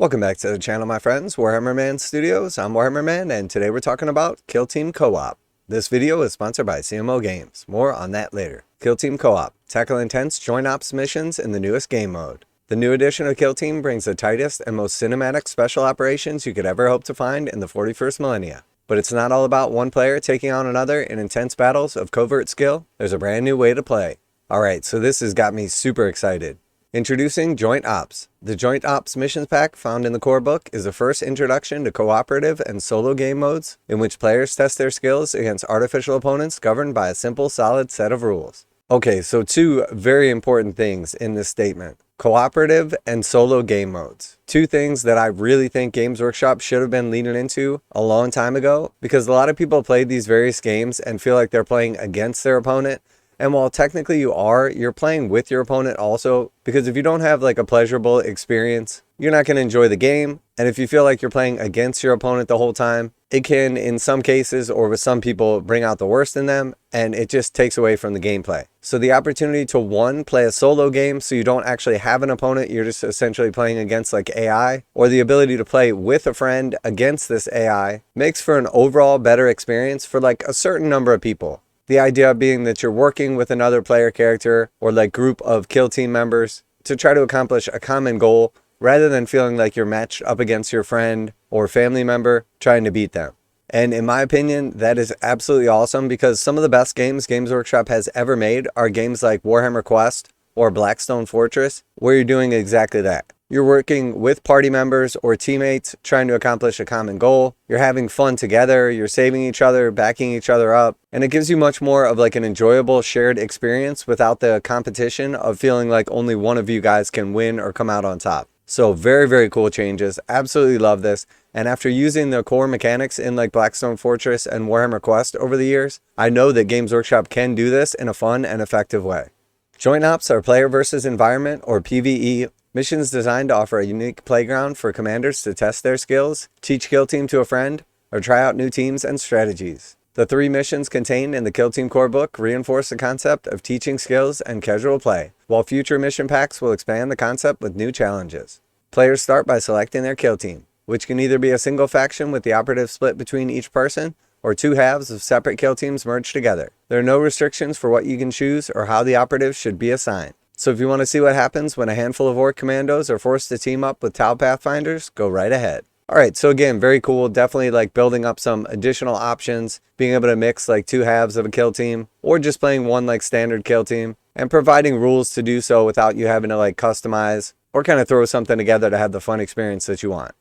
Welcome back to the channel, my friends. Warhammer Man Studios. I'm Warhammer Man, and today we're talking about Kill Team Co-op. This video is sponsored by CMO Games. More on that later. Kill Team Co-op. Tackle intense joint ops missions in the newest game mode. The new edition of Kill Team brings the tightest and most cinematic special operations you could ever hope to find in the 41st millennia. But it's not all about one player taking on another in intense battles of covert skill. There's a brand new way to play. Alright, so this has got me super excited. Introducing Joint Ops. The Joint Ops missions pack found in the core book is the first introduction to cooperative and solo game modes in which players test their skills against artificial opponents governed by a simple, solid set of rules. Okay, so two very important things in this statement. Cooperative and solo game modes. Two things that I really think Games Workshop should have been leaning into a long time ago, because a lot of people played these various games and feel like they're playing against their opponent. And while technically you're playing with your opponent also, because if you don't have like a pleasurable experience, you're not going to enjoy the game. And if you feel like you're playing against your opponent the whole time, it can, in some cases or with some people, bring out the worst in them, and it just takes away from the gameplay. So the opportunity to, one, play a solo game so you don't actually have an opponent, you're just essentially playing against like AI, or the ability to play with a friend against this AI, makes for an overall better experience for like a certain number of people. The idea being that you're working with another player character or like group of kill team members to try to accomplish a common goal rather than feeling like you're matched up against your friend or family member trying to beat them. And in my opinion, that is absolutely awesome, because some of the best games Games Workshop has ever made are games like Warhammer Quest or Blackstone Fortress, where you're doing exactly that. You're working with party members or teammates trying to accomplish a common goal. You're having fun together. You're saving each other, backing each other up. And it gives you much more of like an enjoyable shared experience without the competition of feeling like only one of you guys can win or come out on top. So very, very cool changes. Absolutely love this. And after using the core mechanics in like Blackstone Fortress and Warhammer Quest over the years, I know that Games Workshop can do this in a fun and effective way. Joint Ops are player versus environment, or PvE, missions designed to offer a unique playground for commanders to test their skills, teach Kill Team to a friend, or try out new teams and strategies. The 3 missions contained in the Kill Team core book reinforce the concept of teaching skills and casual play, while future mission packs will expand the concept with new challenges. Players start by selecting their Kill Team, which can either be a single faction with the operative split between each person, or 2 halves of separate kill teams merged together. There are no restrictions for what you can choose or how the operatives should be assigned. So if you want to see what happens when a handful of orc commandos are forced to team up with Tau Pathfinders, go right ahead. Alright, so again, very cool. Definitely like building up some additional options, being able to mix like 2 halves of a kill team, or just playing one like standard kill team, and providing rules to do so without you having to like customize or kind of throw something together to have the fun experience that you want.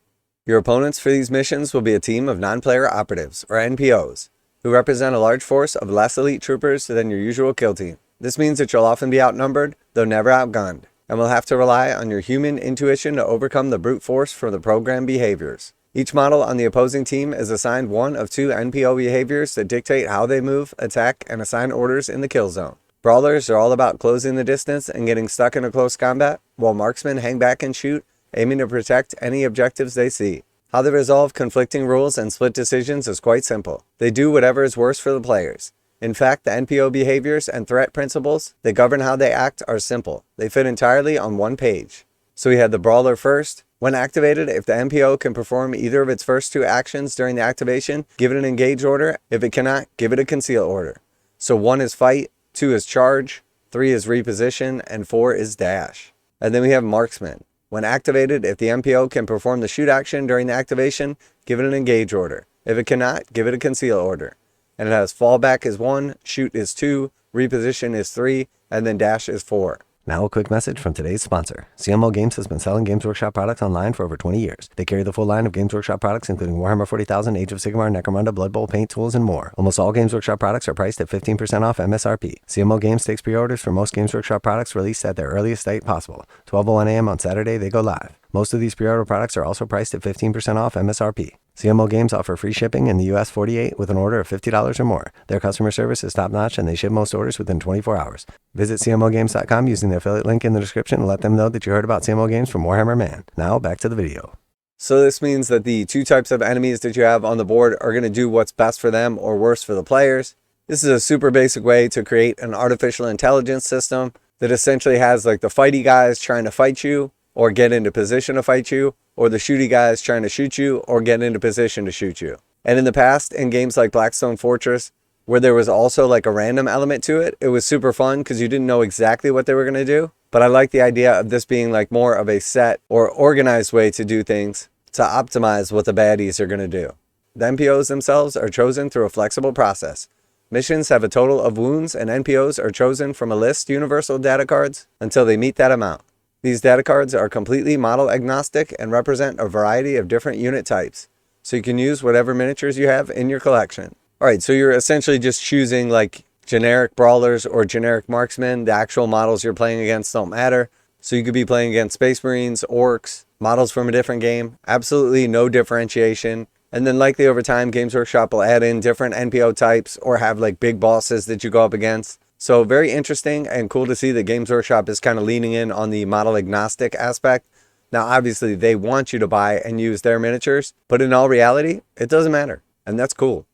Your opponents for these missions will be a team of non-player operatives, or NPOs, who represent a large force of less elite troopers than your usual kill team. This means that you'll often be outnumbered, though never outgunned, and will have to rely on your human intuition to overcome the brute force from the program behaviors. Each model on the opposing team is assigned one of 2 NPO behaviors that dictate how they move, attack, and assign orders in the kill zone. Brawlers are all about closing the distance and getting stuck in a close combat, while marksmen hang back and shoot, aiming to protect any objectives they see. How they resolve conflicting rules and split decisions is quite simple. They do whatever is worst for the players. In fact, the NPO behaviors and threat principles that govern how they act are simple. They fit entirely on one page. So we had the Brawler first. When activated, if the NPO can perform either of its first 2 actions during the activation, give it an engage order. If it cannot, give it a conceal order. So 1 is fight, 2 is charge, 3 is reposition, and 4 is dash. And then we have Marksman. When activated, if the NPO can perform the shoot action during the activation, give it an engage order. If it cannot, give it a conceal order. And it has fallback is 1, shoot is 2, reposition is 3, and then dash is 4. Now a quick message from today's sponsor. CMO Games has been selling Games Workshop products online for over 20 years. They carry the full line of Games Workshop products, including Warhammer 40,000, Age of Sigmar, Necromunda, Blood Bowl, paint tools, and more. Almost all Games Workshop products are priced at 15% off MSRP. CMO Games takes pre-orders for most Games Workshop products released at their earliest date possible. 12:01 a.m. on Saturday, they go live. Most of these pre-order products are also priced at 15% off MSRP. CMO Games offer free shipping in the US 48 with an order of $50 or more. Their customer service is top-notch, and they ship most orders within 24 hours. Visit CMOGames.com using the affiliate link in the description and let them know that you heard about CMO Games from Warhammer Man. Now, back to the video. So this means that the 2 types of enemies that you have on the board are going to do what's best for them or worse for the players. This is a super basic way to create an artificial intelligence system that essentially has like the fighty guys trying to fight you or get into position to fight you, or the shooty guys trying to shoot you or get into position to shoot you. And in the past, in games like Blackstone Fortress, where there was also like a random element to it, it was super fun because you didn't know exactly what they were going to do. But I like the idea of this being like more of a set or organized way to do things to optimize what the baddies are going to do. The NPOs themselves are chosen through a flexible process. Missions have a total of wounds, and NPOs are chosen from a list universal data cards until they meet that amount. These data cards are completely model agnostic and represent a variety of different unit types, so you can use whatever miniatures you have in your collection. Alright, so you're essentially just choosing like generic brawlers or generic marksmen. The actual models you're playing against don't matter. So you could be playing against Space Marines, orcs, models from a different game. Absolutely no differentiation. And then likely over time, Games Workshop will add in different NPO types or have like big bosses that you go up against. So very interesting and cool to see that Games Workshop is kind of leaning in on the model agnostic aspect. Now, obviously, they want you to buy and use their miniatures, but in all reality, it doesn't matter. And that's cool.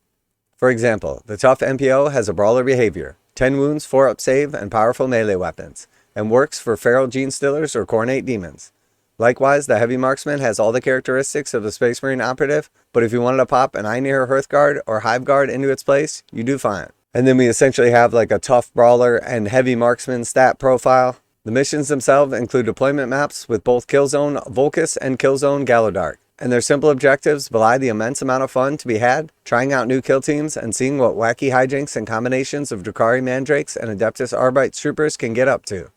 For example, the tough NPO has a brawler behavior, 10 wounds, 4 up save, and powerful melee weapons, and works for feral gene stealers or cornate demons. Likewise, the heavy marksman has all the characteristics of the Space Marine operative, but if you wanted to pop an Einir Hearthguard or Hiveguard into its place, you do fine. And then we essentially have like a tough brawler and heavy marksman stat profile. The missions themselves include deployment maps with both Killzone Volkus and Killzone Gallowdark. And their simple objectives belie the immense amount of fun to be had trying out new kill teams and seeing what wacky hijinks and combinations of Drukhari Mandrakes and Adeptus Arbites troopers can get up to.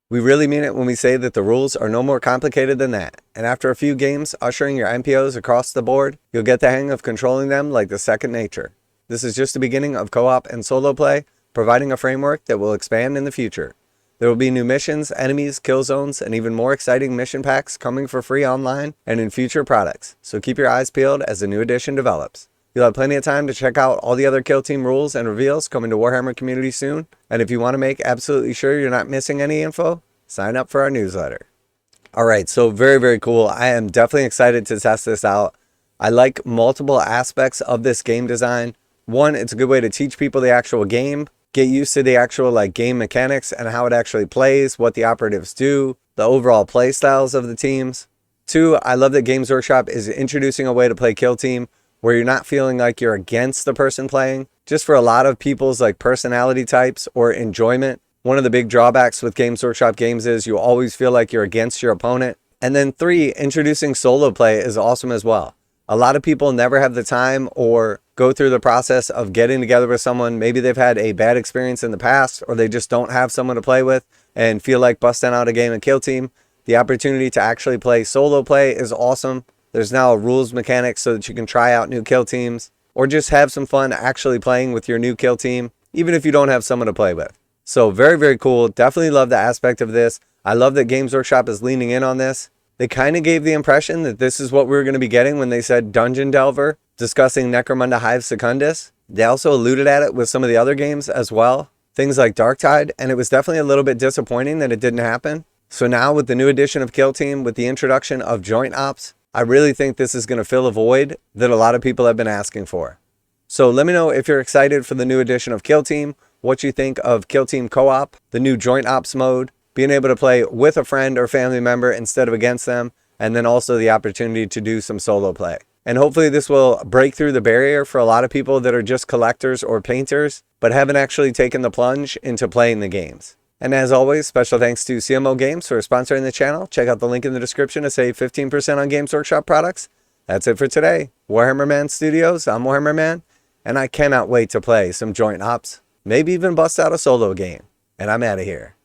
We really mean it when we say that the rules are no more complicated than that, and after a few games ushering your NPOs across the board, you'll get the hang of controlling them like the second nature. This is just the beginning of co-op and solo play, providing a framework that will expand in the future. There will be new missions, enemies, kill zones, and even more exciting mission packs coming for free online and in future products, so keep your eyes peeled as the new edition develops. You'll have plenty of time to check out all the other Kill Team rules and reveals coming to Warhammer community soon, and if you want to make absolutely sure you're not missing any info, sign up for our newsletter. Alright, so very cool. I am definitely excited to test this out. I like multiple aspects of this game design. One, it's a good way to teach people the actual game, get used to the actual like game mechanics and how it actually plays, what the operatives do, the overall play styles of the teams. Two, I love that Games Workshop is introducing a way to play Kill Team where you're not feeling like you're against the person playing. Just for a lot of people's like personality types or enjoyment, one of the big drawbacks with Games Workshop games is you always feel like you're against your opponent. And then three, introducing solo play is awesome as well. A lot of people never have the time or go through the process of getting together with someone. Maybe they've had a bad experience in the past, or they just don't have someone to play with and feel like busting out a game of Kill Team. The opportunity to actually play solo play is awesome. There's now a rules mechanic so that you can try out new kill teams or just have some fun actually playing with your new kill team, even if you don't have someone to play with. So very cool. Definitely love the aspect of this. I love that Games Workshop is leaning in on this. They kind of gave the impression that this is what we were going to be getting when they said Dungeon Delver, discussing Necromunda Hive Secundus. They also alluded at it with some of the other games as well, things like Darktide, and it was definitely a little bit disappointing that it didn't happen. So now with the new edition of Kill Team, with the introduction of Joint Ops, I really think this is going to fill a void that a lot of people have been asking for. So let me know if you're excited for the new edition of Kill Team, what you think of Kill Team Co-op, the new Joint Ops mode, being able to play with a friend or family member instead of against them, and then also the opportunity to do some solo play. And hopefully this will break through the barrier for a lot of people that are just collectors or painters, but haven't actually taken the plunge into playing the games. And as always, special thanks to CMO Games for sponsoring the channel. Check out the link in the description to save 15% on Games Workshop products. That's it for today. Warhammer Man Studios, I'm Warhammer Man, and I cannot wait to play some Joint Ops, maybe even bust out a solo game. And I'm out of here.